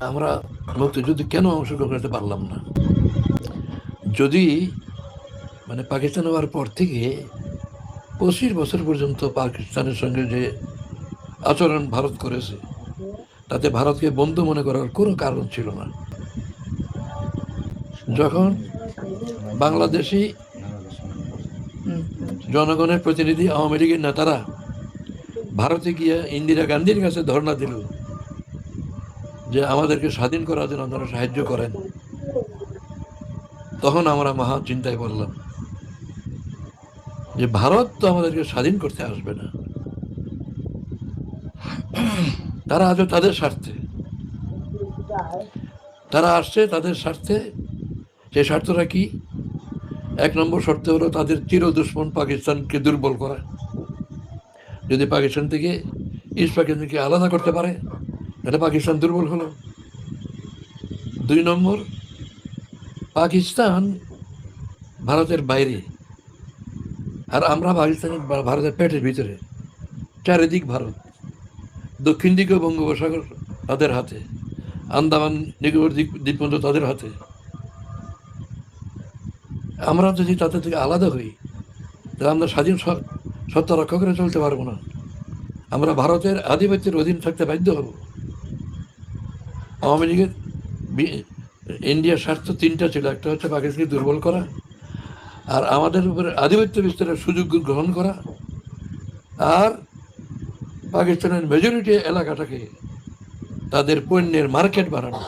আমরা মুক্তিযুদ্ধে কেন অংশগ্রহণ করতে পারলাম না? যদি পাকিস্তান হওয়ার পর থেকে 25 বছর পর্যন্ত পাকিস্তানের সঙ্গে যে আচরণ ভারত করেছে, তাতে ভারতকে বন্ধু মনে করার কোনো কারণ ছিল না। যখন বাংলাদেশি জনগণের প্রতিনিধি আওয়ামী লীগের নেতারা ভারতে গিয়ে ইন্দিরা গান্ধীর কাছে ধর্ণা দিল যে আমাদেরকে স্বাধীন করার জন্য আপনারা সাহায্য করেন, তখন আমরা মহা চিন্তায় পড়লাম যে ভারত তো আমাদেরকে স্বাধীন করতে আসবে না, তারা আজও তাদের স্বার্থে, তারা আসছে তাদের স্বার্থে। সেই স্বার্থটা কি? 1 নম্বর শর্ত হলো তাদের চির দুশ্মন পাকিস্তানকে দুর্বল করা। যদি পাকিস্তান থেকে ইস্ট পাকিস্তানকে আলাদা করতে পারে, তাহলে পাকিস্তান দুর্বল হলো। 2 নম্বর, পাকিস্তান ভারতের বাইরে, আর আমরা পাকিস্তানের ভারতের পেটের ভিতরে। চারিদিক ভারত, দক্ষিণ দিকে বঙ্গোপসাগর তাদের হাতে, আন্দামান নিকোবর দ্বীপপুঞ্জ তাদের হাতে। আমরা যদি তাদের থেকে আলাদা হই, তাহলে আমরা স্বাধীন সত্তা রক্ষা করে চলতে পারবো না। আমরা ভারতের আধিপত্যের অধীন থাকতে বাধ্য হব। আওয়ামী লীগের ইন্ডিয়ার স্বার্থ 3টা ছিল। একটা হচ্ছে পাকিস্তানকে দুর্বল করা, আর আমাদের উপরে আধিপত্য বিস্তারের সুযোগ গ্রহণ করা, আর পাকিস্তানের মেজরিটি এলাকাটাকে তাদের পণ্যের মার্কেট বাড়ানো।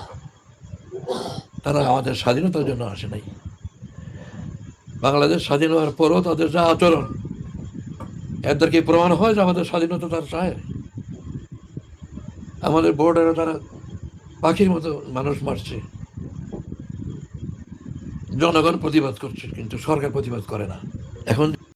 তারা আমাদের স্বাধীনতার জন্য আসে নাই। বাংলাদেশ স্বাধীন হওয়ার পরও তাদের যা আচরণ, এদেরকে প্রমাণ হয় যে আমাদের স্বাধীনতা তারা চায়। আমাদের বর্ডারে তারা পাখির মতো মানুষ মারছে, জনগণ প্রতিবাদ করছে, কিন্তু সরকার প্রতিবাদ করে না। এখন